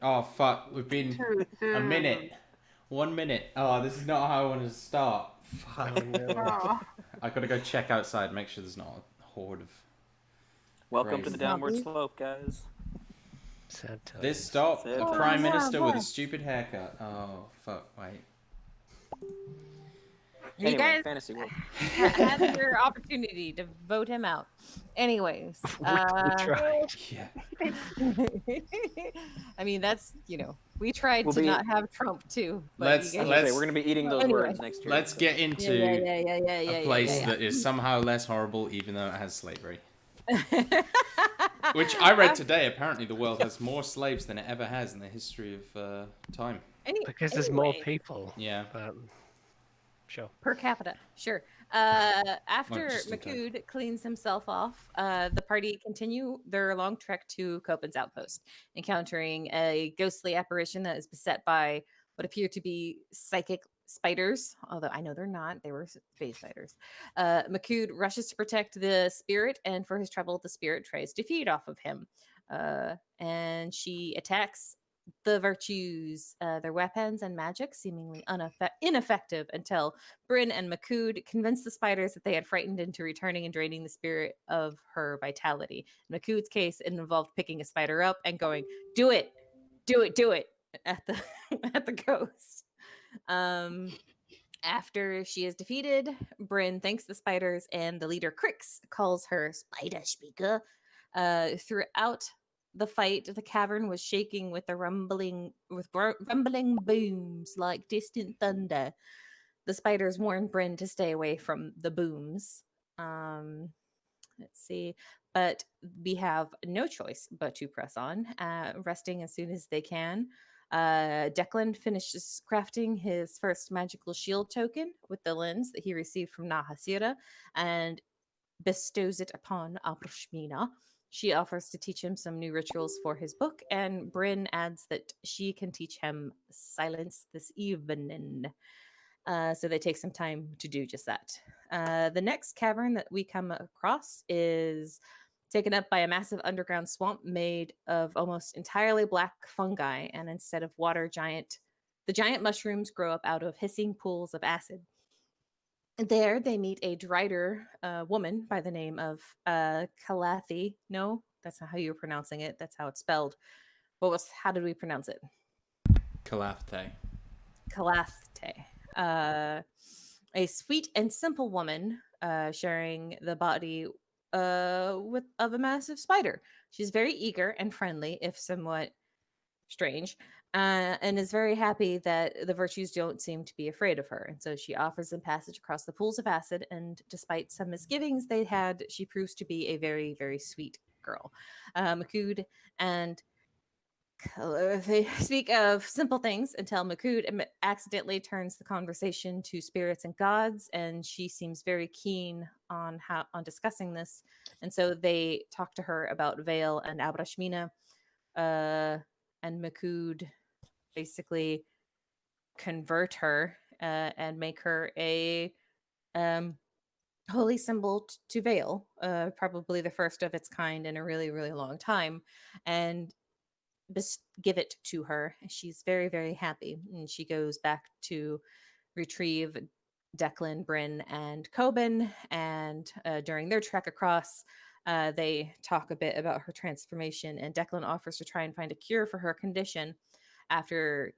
Oh fuck, we've been Too a soon. minute. 1 minute. Oh, this is not how I wanted to start. Fuck. Oh no. Oh. I gotta go check outside, make sure there's not a horde of Welcome to the crazy. downward Zombies. slope, guys. Sad This times. stop, Sad a Oh, prime times. no, minister with a boy. stupid haircut. Oh fuck, wait. You Anyway, guys fantasy world. had your opportunity to vote him out. Anyways, We tried. Yeah. I mean, that's, we tried We'll to be. not have Trump too, but Let's you I was guys. gonna say let's we're gonna be eating those Anyway. words next year. let's So. get Yeah, into a yeah, place yeah. that is somehow less horrible, even though it has slavery. Which I read today. Apparently, the world has more slaves than it ever has in the history of time. Because there's more Anyway, people. Yeah. But sure. per capita, sure. Well, After just in total. Makud cleans himself off, the party continue their long trek to Copen's outpost, encountering a ghostly apparition that is beset by what appear to be psychic spiders, although I know they're not. They were phase spiders. Makud rushes to protect the spirit, and for his trouble, the spirit tries to feed off of him. And she attacks the virtues, their weapons and magic, seemingly ineffective until Bryn and Makud convinced the spiders that they had frightened into returning and draining the spirit of her vitality. In Makud's case, it involved picking a spider up and going, "Do it, do it, do it," at the at the ghost. Um, After she is defeated, Bryn thanks the spiders, and the leader Crix calls her Spider Speaker. Throughout the fight, the cavern was shaking with rumbling booms like distant thunder. The spiders warn Bryn to stay away from the booms. Um, let's see. But we have no choice but to press on, resting as soon as they can. Declan finishes crafting his first magical shield token with the lens that he received from Nahasira and bestows it upon Abrashmina. She offers to teach him some new rituals for his book, and Bryn adds that she can teach him silence this evening. So they take some time to do just that. The next cavern that we come across is taken up by a massive underground swamp made of almost entirely black fungi, and instead of water, the giant mushrooms grow up out of hissing pools of acid. There, they meet a Drider woman by the name of Calathi. No, that's not how you're pronouncing it. That's how it's spelled. How did we pronounce it? Kalafte. Calathte. A sweet and simple woman sharing the body of a massive spider. She's very eager and friendly, if somewhat strange, and is very happy that the virtues don't seem to be afraid of her. And so she offers them passage across the pools of acid. And despite some misgivings they had, she proves to be a very, very sweet girl. Makud and they speak of simple things until Makud accidentally turns the conversation to spirits and gods, and she seems very keen on discussing this. And so they talk to her about Vale and Abrashmina, and Makud basically convert her and make her a um, holy symbol to Vale, probably the first of its kind in a really, really long time, and give it to her. She's very, very happy, and she goes back to retrieve Declan, Bryn, and Coben. And during their trek across, they talk a bit about her transformation, and Declan offers to try and find a cure for her condition after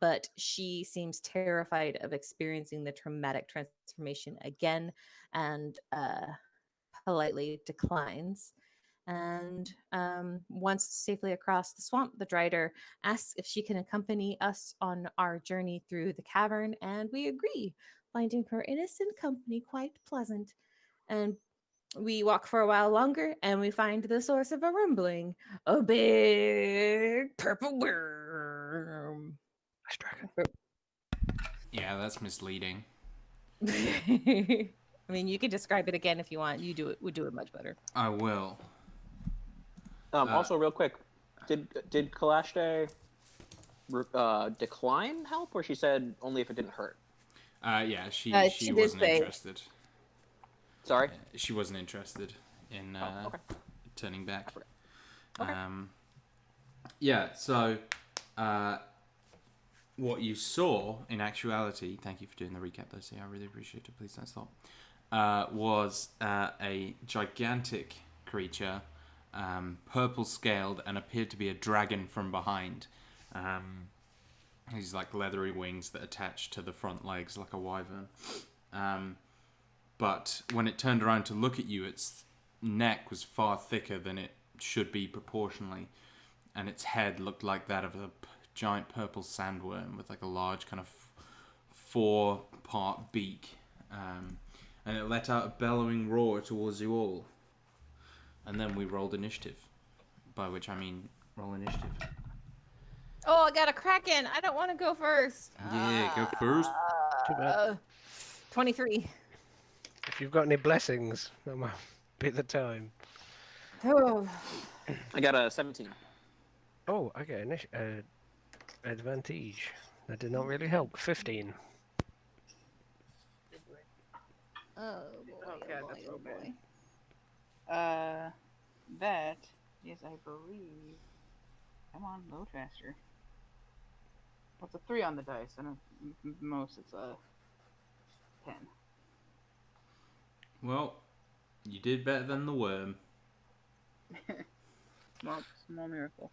but she seems terrified of experiencing the traumatic transformation again, and politely declines. And once safely across the swamp, the Drider asks if she can accompany us on our journey through the cavern, and we agree, finding her innocent company quite pleasant. And we walk for a while longer, and we find the source of a rumbling, a big purple worm. Nice dragon. Yeah, that's misleading. I mean, you could describe it again if you want. You do it. Would do it much better. I will. Also, real quick, did Kalashte decline help, or she said only if it didn't hurt? Yeah, she She did wasn't say- interested. Sorry. She wasn't interested in Okay. turning back. Okay. Yeah. So, what you saw in actuality, thank you for doing the recap, though. See, I really appreciate it. Please don't stop. Was a gigantic creature, purple scaled, and appeared to be a dragon from behind. These like leathery wings that attach to the front legs like a wyvern. But when it turned around to look at you, its neck was far thicker than it should be proportionally, and its head looked like that of a giant purple sandworm with like a large kind of 4-part beak. And it let out a bellowing roar towards you all. And then we rolled initiative. By which I mean roll initiative. Oh, I got a kraken. I don't want to go first. Yeah, go first. Too bad. 23. If you've got any blessings, that might be the time. Oh. I got a 17. Oh, I get advantage. That did not really help. 15. Oh boy, Oh, God, oh boy, that's so oh bad. boy. That is, I believe. Come on, load faster. That's a 3 on the dice, and at most it's a 10. Well, you did better than the worm. Small miracle.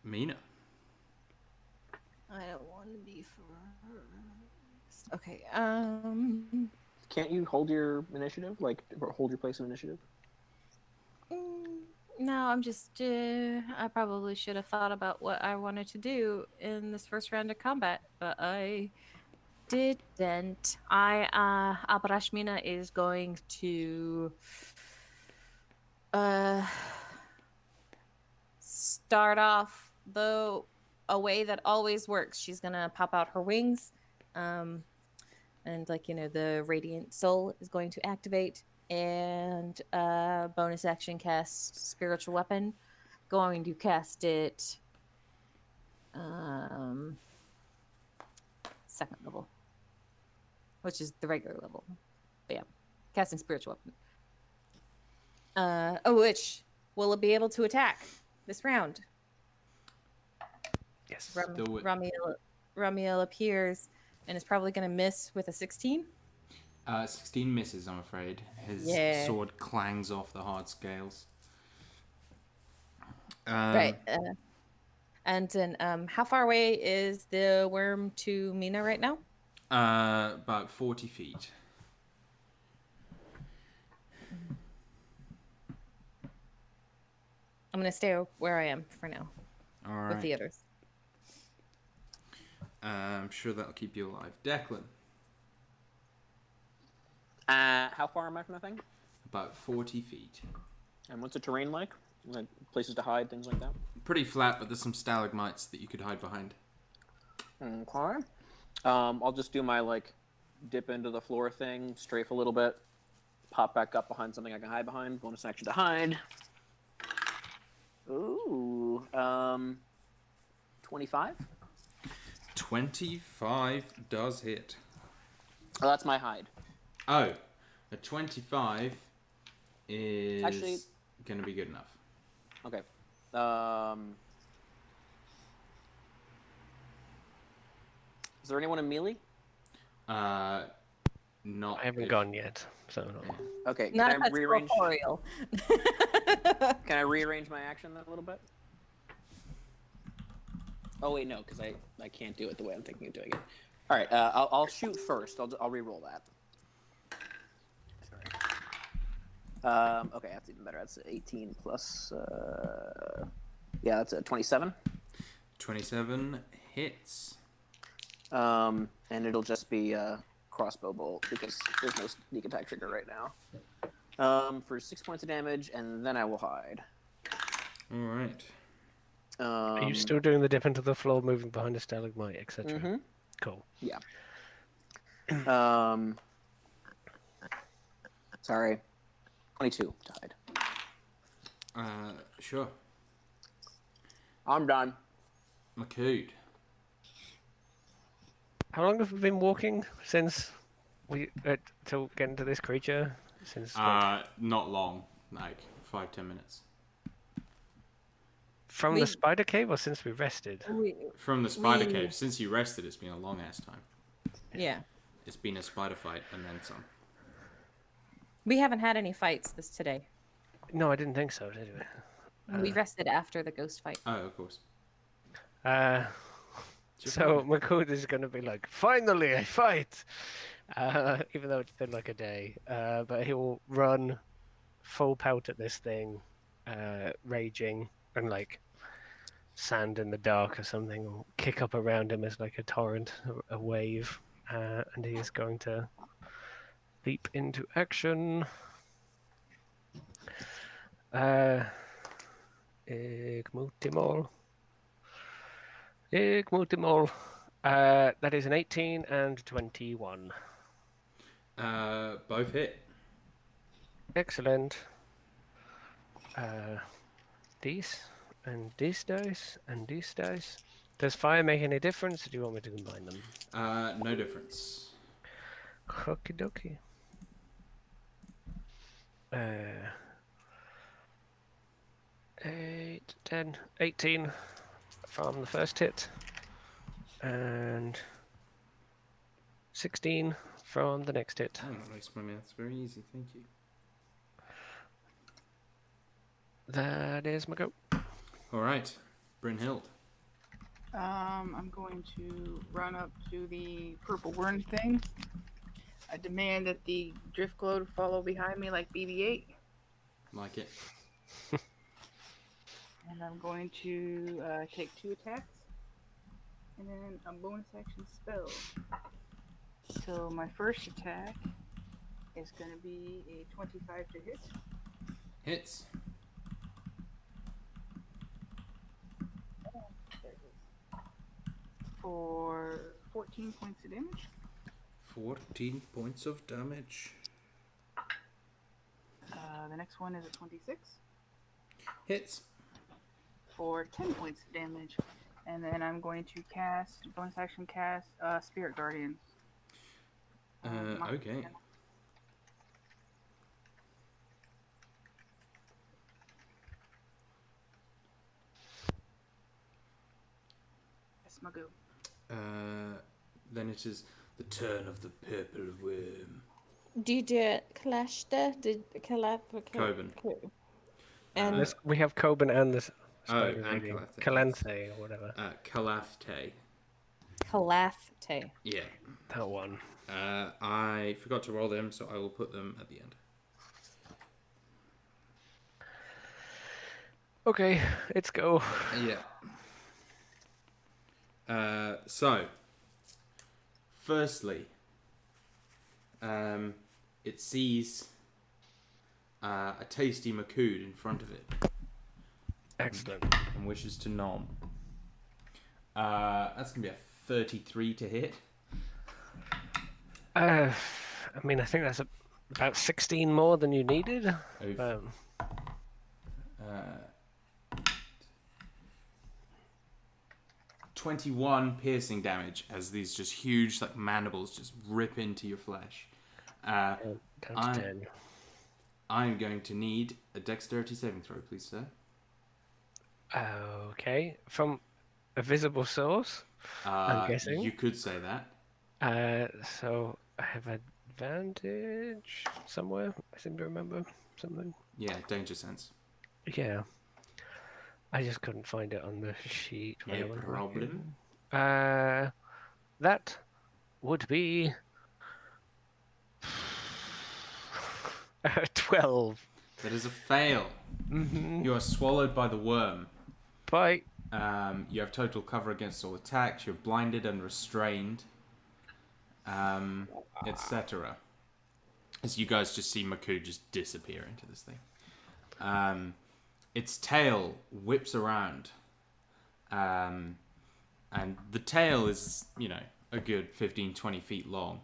Mina. I don't want to be first. Okay. Can't you hold your initiative? Like, or hold your place of initiative? No, I'm just. I probably should have thought about what I wanted to do in this first round of combat, but I didn't. Abrashmina is going to start off a way that always works. She's gonna pop out her wings, and the radiant soul is going to activate, and bonus action cast spiritual weapon. Going to cast it second level, which is the regular level. But yeah, casting spiritual weapon. Which will it be able to attack this round? Yes. Do it. Ramiel appears and is probably going to miss with a 16. 16 misses, I'm afraid. His sword clangs off the hard scales. Right. And then how far away is the worm to Mina right now? About 40 feet. I'm going to stay where I am for now. All right. With the others. I'm sure that'll keep you alive. Declan. How far am I from the thing? About 40 feet. And what's the terrain like? Like places to hide, things like that? Pretty flat, but there's some stalagmites that you could hide behind. Okay. I'll just do my, dip into the floor thing, strafe a little bit, pop back up behind something I can hide behind, bonus action to hide. Ooh, 25? 25 does hit. Oh, that's my hide. Oh, a 25 is Actually, going to be good enough. Okay. Is there anyone in melee? Not. I haven't if- gone yet, so no. Okay, Not can I as rearrange? corporeal. Can I rearrange my action a little bit? Oh wait, no, because I can't do it the way I'm thinking of doing it. All right, I'll shoot first. I'll re-roll that. Sorry. Okay, that's even better. That's 18 plus. Yeah, that's a 27. 27 hits. And it'll just be crossbow bolt because there's no sneak attack trigger right now. For 6 points of damage, and then I will hide. All right. Are you still doing the dip into the floor, moving behind a stalagmite, etc.? Mm-hmm. Cool. Yeah. Sorry. 22 to hide. Sure. I'm done. McCood. How long have we been walking since we to get into this creature? Since Not long. like 5-10 minutes. From We- the spider cave, or since we rested? From the spider We- cave. Since you rested, it's been a long ass time. Yeah. It's been a spider fight and then some. We haven't had any fights today. No, I didn't think so. Did we? We rested after the ghost fight. Oh, of course. So Makut is going to be like, finally a fight, even though it's been like a day. But he will run full pelt at this thing, raging, and like sand in the dark or something will kick up around him as like a torrent, a wave, and he is going to leap into action. Igmutimol. Igmutimol. That is an 18 and 21. Both hit. Excellent. These and these dice and these dice. Does fire make any difference, or do you want me to combine them? No difference. Okie dokie. 8, 10, 18 from the first hit, and 16 from the next hit. Oh, that makes my maths very easy. Thank you. That is my go. All right, Brynhild. I'm going to run up to the purple worm thing. I demand that the drift glow follow behind me like BB-8. Like it. And I'm going to take 2 attacks. And then a bonus action spell. So my first attack is going to be a 25 to hit. Hits. For 14 points of damage. 14 points of damage. The next one is a 26 Hits. for 10 points of damage. And then I'm going to cast, bonus action cast, Spirit Guardian. Okay. That's my go. Then it is the turn of the purple worm. Did you clash the Coben. And We have Coben and the Oh, spider and lady. Calanthe. Calanthe or whatever. Calafte. Calafte. Yeah. That one. I forgot to roll them, so I will put them at the end. Okay, let's go. Yeah. So, firstly, it sees a tasty macood in front of it Excellent. and wishes to nom. That's going to be a 33 to hit. I mean, I think that's about 16 more than you needed. Oof. 21 piercing damage as these just huge like mandibles just rip into your flesh. Down to 10. I'm going to need a dexterity saving throw, please, sir. Okay, from a visible source, I'm guessing. You could say that. So I have advantage somewhere. I seem to remember something. Yeah, danger sense. Yeah. I just couldn't find it on the sheet. when I No was problem. looking. That would be 12. That is a fail. Mm-hmm. You are swallowed by the worm. Bye. You have total cover against all attacks. You're blinded and restrained, etc. As you guys just see Maku just disappear into this thing. Its tail whips around, and the tail is, a good 15-20 feet long.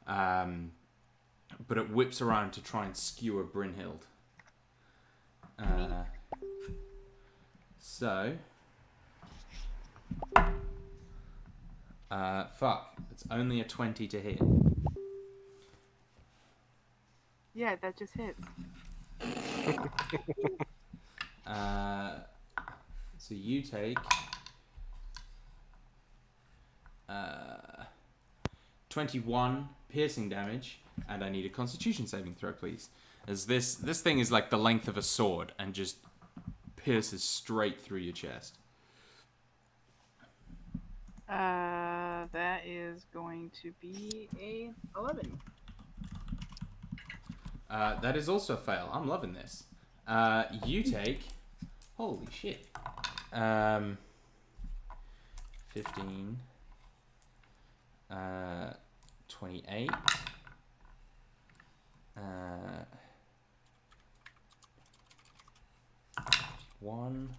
But it whips around to try and skewer Brynhild. Fuck. It's only a 20 to hit. Yeah, that just hits. So you take 21 piercing damage, and I need a Constitution saving throw, please. As this thing is like the length of a sword and just pierces straight through your chest. That is going to be a 11. That is also a fail. I'm loving this. You take... Holy shit. 15... 28... 1...